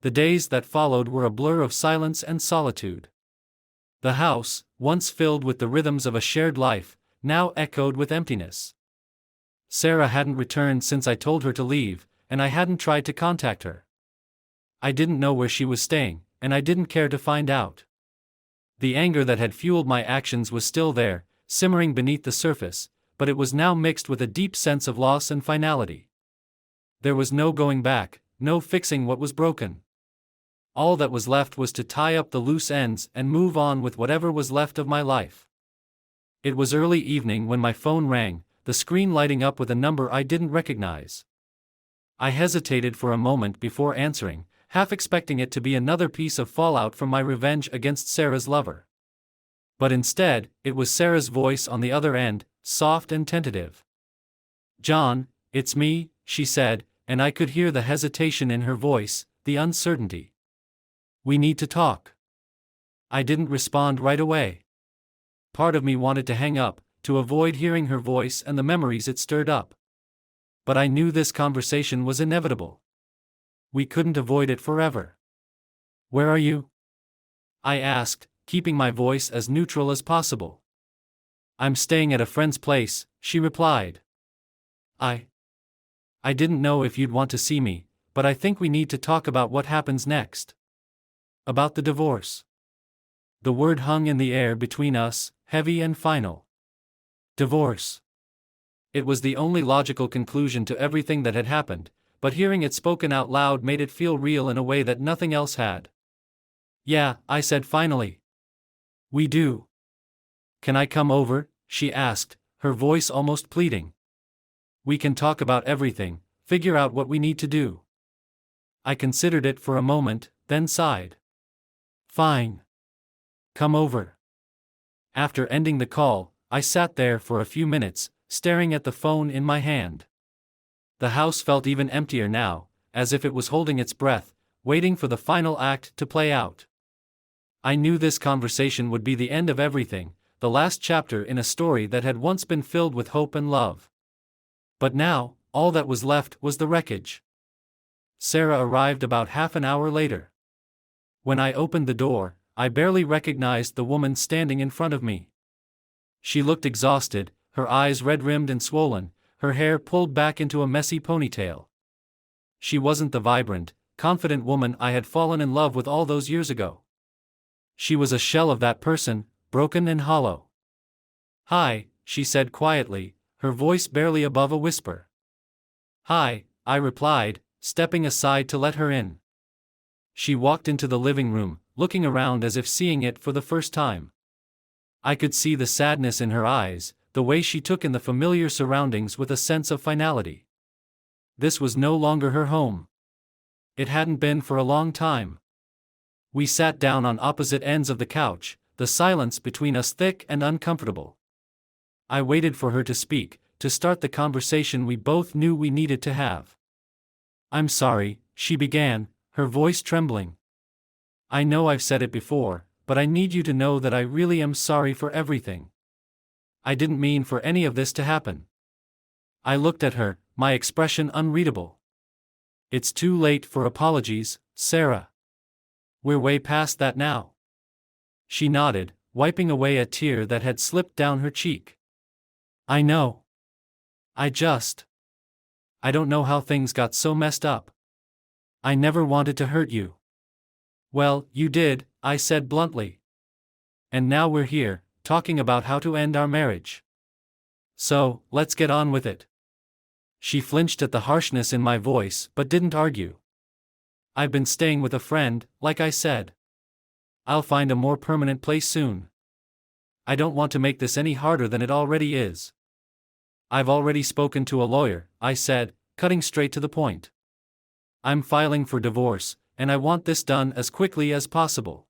[SPEAKER 1] The days that followed were a blur of silence and solitude. The house, once filled with the rhythms of a shared life, now echoed with emptiness. Sarah hadn't returned since I told her to leave, and I hadn't tried to contact her. I didn't know where she was staying, and I didn't care to find out. The anger that had fueled my actions was still there, simmering beneath the surface, but it was now mixed with a deep sense of loss and finality. There was no going back, no fixing what was broken. All that was left was to tie up the loose ends and move on with whatever was left of my life. It was early evening when my phone rang, the screen lighting up with a number I didn't recognize. I hesitated for a moment before answering, half expecting it to be another piece of fallout from my revenge against Sarah's lover. But instead, it was Sarah's voice on the other end, soft and tentative. "John, it's me," she said, and I could hear the hesitation in her voice, the uncertainty. "We need to talk." I didn't respond right away. Part of me wanted to hang up, to avoid hearing her voice and the memories it stirred up. But I knew this conversation was inevitable. We couldn't avoid it forever. "Where are you?" I asked, keeping my voice as neutral as possible. "I'm staying at a friend's place," she replied. I didn't know if you'd want to see me, but I think we need to talk about what happens next. About the divorce." The word hung in the air between us, heavy and final. Divorce. It was the only logical conclusion to everything that had happened, but hearing it spoken out loud made it feel real in a way that nothing else had. "Yeah," I said finally. "We do." "Can I come over?" she asked, her voice almost pleading. "We can talk about everything, figure out what we need to do." I considered it for a moment, then sighed. "Fine. Come over." After ending the call, I sat there for a few minutes, staring at the phone in my hand. The house felt even emptier now, as if it was holding its breath, waiting for the final act to play out. I knew this conversation would be the end of everything, the last chapter in a story that had once been filled with hope and love. But now, all that was left was the wreckage. Sarah arrived about half an hour later. When I opened the door, I barely recognized the woman standing in front of me. She looked exhausted, her eyes red-rimmed and swollen, her hair pulled back into a messy ponytail. She wasn't the vibrant, confident woman I had fallen in love with all those years ago. She was a shell of that person, broken and hollow. "Hi," she said quietly, her voice barely above a whisper. "Hi," I replied, stepping aside to let her in. She walked into the living room, looking around as if seeing it for the first time. I could see the sadness in her eyes, the way she took in the familiar surroundings with a sense of finality. This was no longer her home. It hadn't been for a long time. We sat down on opposite ends of the couch, the silence between us thick and uncomfortable. I waited for her to speak, to start the conversation we both knew we needed to have. "I'm sorry," she began, her voice trembling. "I know I've said it before, but I need you to know that I really am sorry for everything. I didn't mean for any of this to happen." I looked at her, my expression unreadable. "It's too late for apologies, Sarah. We're way past that now." She nodded, wiping away a tear that had slipped down her cheek. I know. I don't know how things got so messed up. I never wanted to hurt you. Well, you did, I said bluntly. And now we're here, talking about how to end our marriage. So, let's get on with it. She flinched at the harshness in my voice but didn't argue. I've been staying with a friend, like I said. I'll find a more permanent place soon. I don't want to make this any harder than it already is. I've already spoken to a lawyer, I said, cutting straight to the point. I'm filing for divorce, and I want this done as quickly as possible.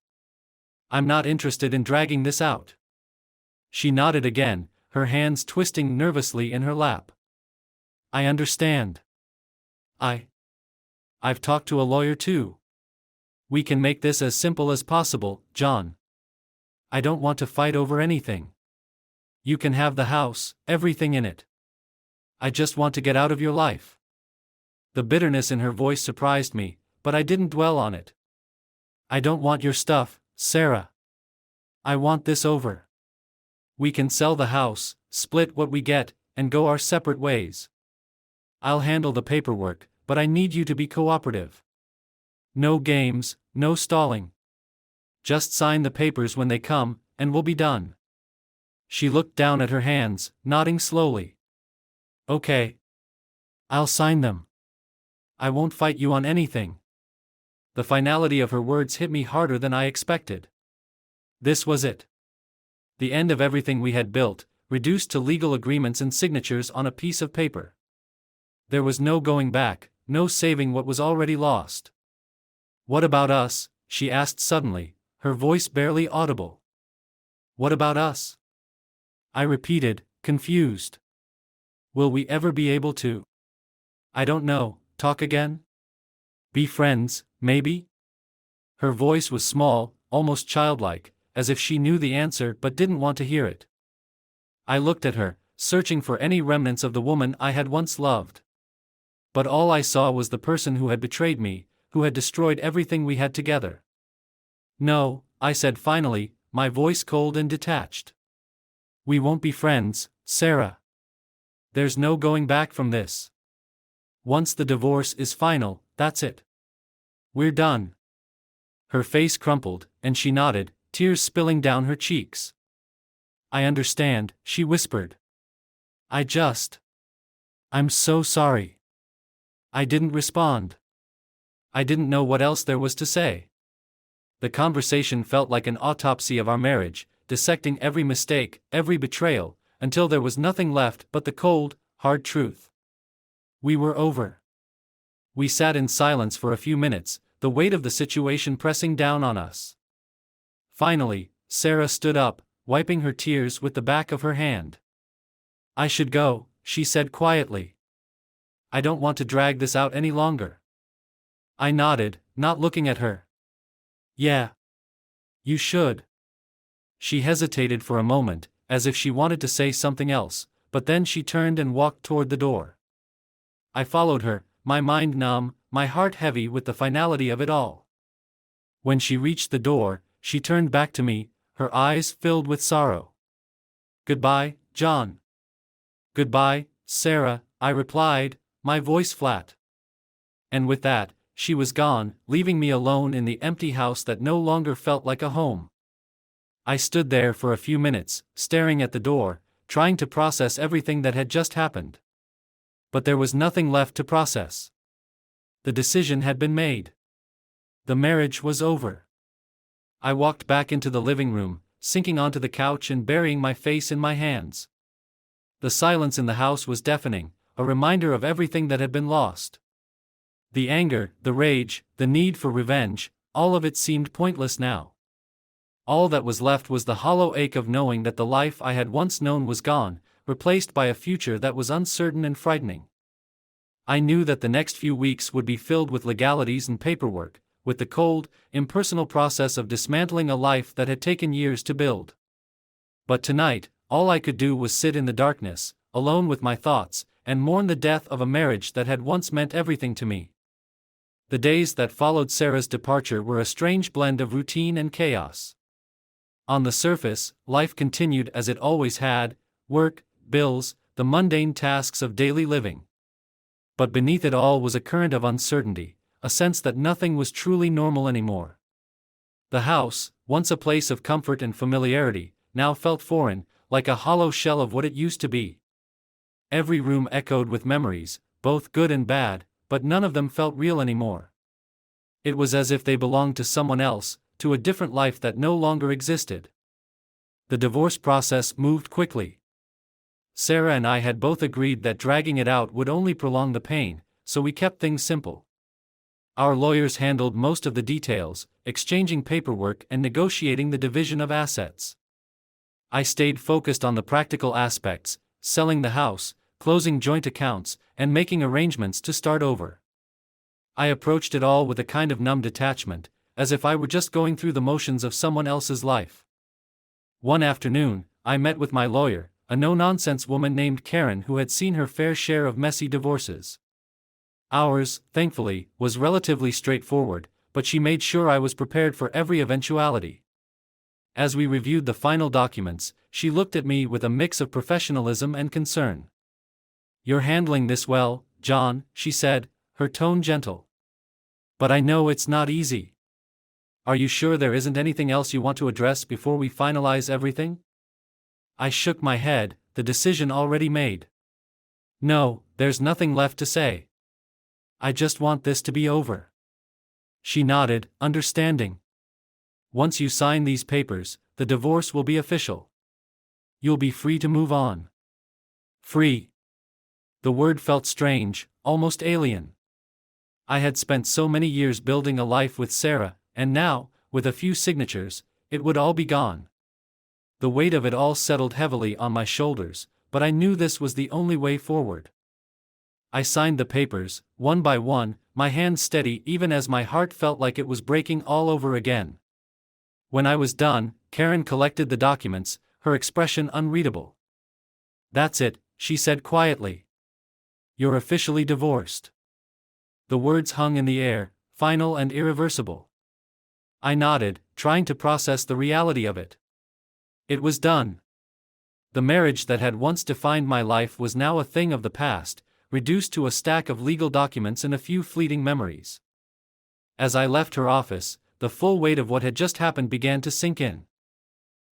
[SPEAKER 1] I'm not interested in dragging this out. She nodded again, her hands twisting nervously in her lap. I understand. I've talked to a lawyer too. We can make this as simple as possible, John. I don't want to fight over anything. You can have the house, everything in it. I just want to get out of your life. The bitterness in her voice surprised me, but I didn't dwell on it. I don't want your stuff, Sarah. I want this over. We can sell the house, split what we get, and go our separate ways. I'll handle the paperwork, but I need you to be cooperative. No games, no stalling. Just sign the papers when they come, and we'll be done. She looked down at her hands, nodding slowly. Okay. I'll sign them. I won't fight you on anything. The finality of her words hit me harder than I expected. This was it. The end of everything we had built, reduced to legal agreements and signatures on a piece of paper. There was no going back, no saving what was already lost. What about us? She asked suddenly, her voice barely audible. What about us? I repeated, confused. Will we ever be able to? I don't know, talk again? Be friends, maybe? Her voice was small, almost childlike, as if she knew the answer but didn't want to hear it. I looked at her, searching for any remnants of the woman I had once loved. But all I saw was the person who had betrayed me, who had destroyed everything we had together. No, I said finally, my voice cold and detached. We won't be friends, Sarah. There's no going back from this. Once the divorce is final, that's it. We're done. Her face crumpled, and she nodded, tears spilling down her cheeks. I understand, she whispered. I'm so sorry. I didn't respond. I didn't know what else there was to say. The conversation felt like an autopsy of our marriage, dissecting every mistake, every betrayal, until there was nothing left but the cold, hard truth. We were over. We sat in silence for a few minutes, the weight of the situation pressing down on us. Finally, Sarah stood up, wiping her tears with the back of her hand. I should go, she said quietly. I don't want to drag this out any longer. I nodded, not looking at her. Yeah. You should. She hesitated for a moment, as if she wanted to say something else, but then she turned and walked toward the door. I followed her, my mind numb, my heart heavy with the finality of it all. When she reached the door, she turned back to me, her eyes filled with sorrow. Goodbye, John. Goodbye, Sarah, I replied, my voice flat. And with that, she was gone, leaving me alone in the empty house that no longer felt like a home. I stood there for a few minutes, staring at the door, trying to process everything that had just happened. But there was nothing left to process. The decision had been made. The marriage was over. I walked back into the living room, sinking onto the couch and burying my face in my hands. The silence in the house was deafening, a reminder of everything that had been lost. The anger, the rage, the need for revenge, all of it seemed pointless now. All that was left was the hollow ache of knowing that the life I had once known was gone, replaced by a future that was uncertain and frightening. I knew that the next few weeks would be filled with legalities and paperwork, with the cold, impersonal process of dismantling a life that had taken years to build. But tonight, all I could do was sit in the darkness, alone with my thoughts, and mourn the death of a marriage that had once meant everything to me. The days that followed Sarah's departure were a strange blend of routine and chaos. On the surface, life continued as it always had: work, bills, the mundane tasks of daily living. But beneath it all was a current of uncertainty, a sense that nothing was truly normal anymore. The house, once a place of comfort and familiarity, now felt foreign, like a hollow shell of what it used to be. Every room echoed with memories, both good and bad, but none of them felt real anymore. It was as if they belonged to someone else, to a different life that no longer existed. The divorce process moved quickly. Sarah and I had both agreed that dragging it out would only prolong the pain, so we kept things simple. Our lawyers handled most of the details, exchanging paperwork and negotiating the division of assets. I stayed focused on the practical aspects: selling the house, closing joint accounts, and making arrangements to start over. I approached it all with a kind of numb detachment, as if I were just going through the motions of someone else's life. One afternoon, I met with my lawyer, a no-nonsense woman named Karen who had seen her fair share of messy divorces. Ours, thankfully, was relatively straightforward, but she made sure I was prepared for every eventuality. As we reviewed the final documents, she looked at me with a mix of professionalism and concern. "You're handling this well, John," she said, her tone gentle. "But I know it's not easy. Are you sure there isn't anything else you want to address before we finalize everything?" I shook my head, the decision already made. "No, there's nothing left to say. I just want this to be over." She nodded, understanding. "Once you sign these papers, the divorce will be official. You'll be free to move on." Free. The word felt strange, almost alien. I had spent so many years building a life with Sarah, and now, with a few signatures, it would all be gone. The weight of it all settled heavily on my shoulders, but I knew this was the only way forward. I signed the papers, one by one, my hand steady even as my heart felt like it was breaking all over again. When I was done, Karen collected the documents, her expression unreadable. "That's it," she said quietly. "You're officially divorced." The words hung in the air, final and irreversible. I nodded, trying to process the reality of it. It was done. The marriage that had once defined my life was now a thing of the past, reduced to a stack of legal documents and a few fleeting memories. As I left her office, the full weight of what had just happened began to sink in.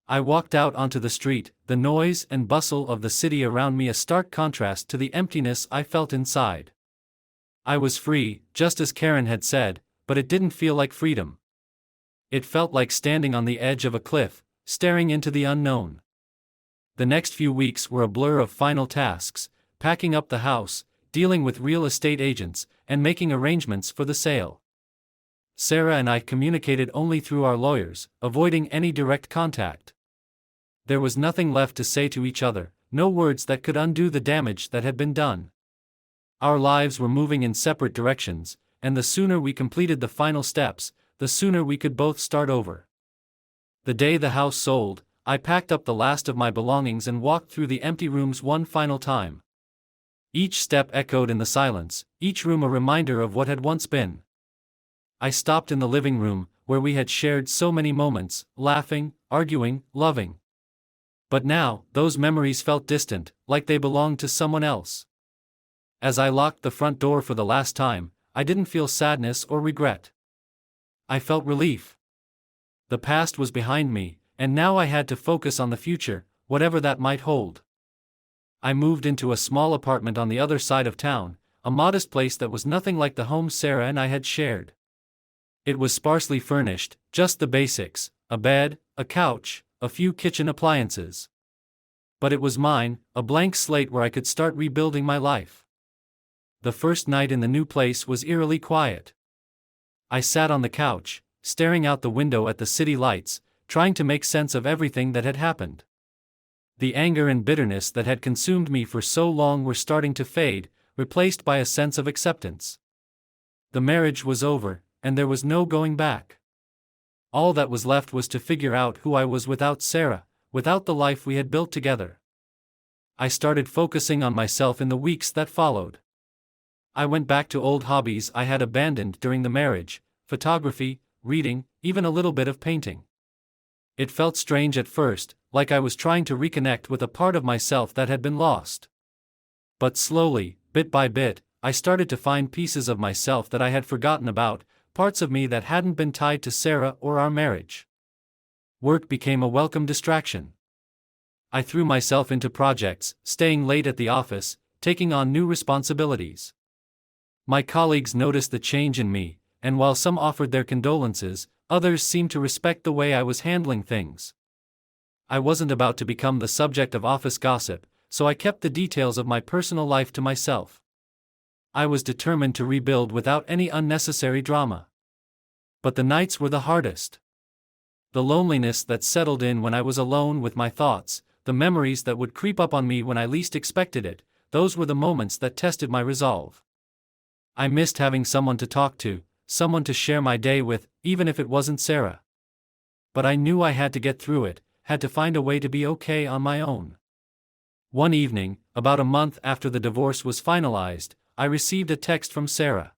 [SPEAKER 1] I walked out onto the street, the noise and bustle of the city around me a stark contrast to the emptiness I felt inside. I was free, just as Karen had said, but it didn't feel like freedom. It felt like standing on the edge of a cliff, staring into the unknown. The next few weeks were a blur of final tasks: packing up the house, dealing with real estate agents, and making arrangements for the sale. Sarah and I communicated only through our lawyers, avoiding any direct contact. There was nothing left to say to each other, no words that could undo the damage that had been done. Our lives were moving in separate directions, and the sooner we completed the final steps, the sooner we could both start over. The day the house sold, I packed up the last of my belongings and walked through the empty rooms one final time. Each step echoed in the silence, each room a reminder of what had once been. I stopped in the living room, where we had shared so many moments, laughing, arguing, loving. But now, those memories felt distant, like they belonged to someone else. As I locked the front door for the last time, I didn't feel sadness or regret. I felt relief. The past was behind me, and now I had to focus on the future, whatever that might hold. I moved into a small apartment on the other side of town, a modest place that was nothing like the home Sarah and I had shared. It was sparsely furnished, just the basics: a bed, a couch, a few kitchen appliances. But it was mine, a blank slate where I could start rebuilding my life. The first night in the new place was eerily quiet. I sat on the couch, staring out the window at the city lights, trying to make sense of everything that had happened. The anger and bitterness that had consumed me for so long were starting to fade, replaced by a sense of acceptance. The marriage was over, and there was no going back. All that was left was to figure out who I was without Sarah, without the life we had built together. I started focusing on myself in the weeks that followed. I went back to old hobbies I had abandoned during the marriage: photography, reading, even a little bit of painting. It felt strange at first, like I was trying to reconnect with a part of myself that had been lost. But slowly, bit by bit, I started to find pieces of myself that I had forgotten about, parts of me that hadn't been tied to Sarah or our marriage. Work became a welcome distraction. I threw myself into projects, staying late at the office, taking on new responsibilities. My colleagues noticed the change in me, and while some offered their condolences, others seemed to respect the way I was handling things. I wasn't about to become the subject of office gossip, so I kept the details of my personal life to myself. I was determined to rebuild without any unnecessary drama. But the nights were the hardest. The loneliness that settled in when I was alone with my thoughts, the memories that would creep up on me when I least expected it, those were the moments that tested my resolve. I missed having someone to talk to, someone to share my day with, even if it wasn't Sarah. But I knew I had to get through it, had to find a way to be okay on my own. One evening, about a month after the divorce was finalized, I received a text from Sarah.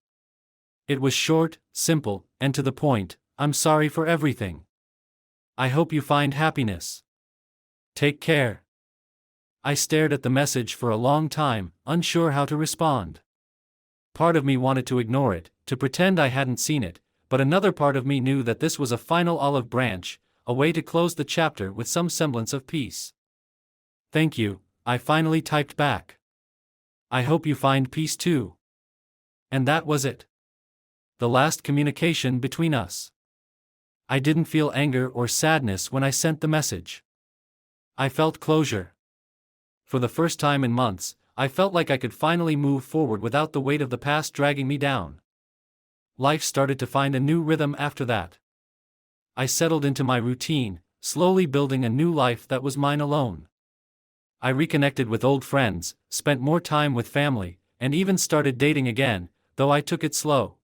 [SPEAKER 1] It was short, simple, and to the point. "I'm sorry for everything. I hope you find happiness. Take care." I stared at the message for a long time, unsure how to respond. Part of me wanted to ignore it, to pretend I hadn't seen it, but another part of me knew that this was a final olive branch, a way to close the chapter with some semblance of peace. "Thank you," I finally typed back. "I hope you find peace too." And that was it. The last communication between us. I didn't feel anger or sadness when I sent the message. I felt closure. For the first time in months, I felt like I could finally move forward without the weight of the past dragging me down. Life started to find a new rhythm after that. I settled into my routine, slowly building a new life that was mine alone. I reconnected with old friends, spent more time with family, and even started dating again, though I took it slow.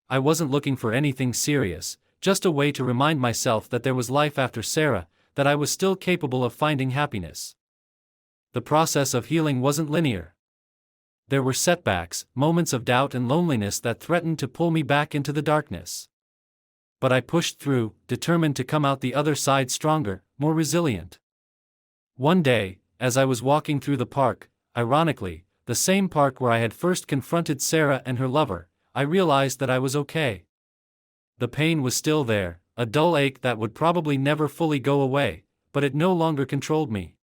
[SPEAKER 1] I wasn't looking for anything serious, just a way to remind myself that there was life after Sarah, that I was still capable of finding happiness. The process of healing wasn't linear. There were setbacks, moments of doubt and loneliness that threatened to pull me back into the darkness. But I pushed through, determined to come out the other side stronger, more resilient. One day, as I was walking through the park, ironically, the same park where I had first confronted Sarah and her lover, I realized that I was okay. The pain was still there, a dull ache that would probably never fully go away, but it no longer controlled me.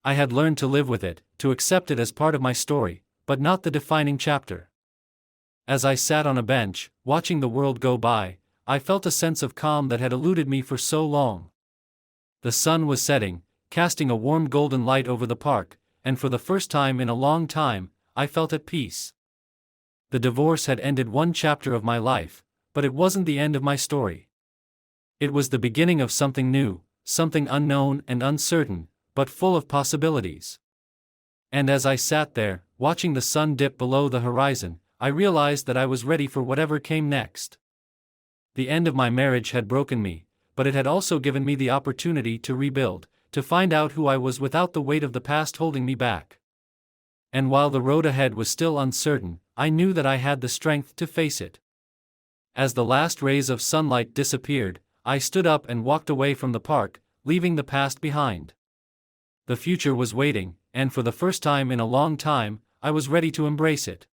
[SPEAKER 1] I had learned to live with it, to accept it as part of my story, but not the defining chapter. As I sat on a bench, watching the world go by, I felt a sense of calm that had eluded me for so long. The sun was setting, casting a warm golden light over the park, and for the first time in a long time, I felt at peace. The divorce had ended one chapter of my life, but it wasn't the end of my story. It was the beginning of something new, something unknown and uncertain, but full of possibilities. And as I sat there, watching the sun dip below the horizon, I realized that I was ready for whatever came next. The end of my marriage had broken me, but it had also given me the opportunity to rebuild, to find out who I was without the weight of the past holding me back. And while the road ahead was still uncertain, I knew that I had the strength to face it. As the last rays of sunlight disappeared, I stood up and walked away from the park, leaving the past behind. The future was waiting, and for the first time in a long time, I was ready to embrace it.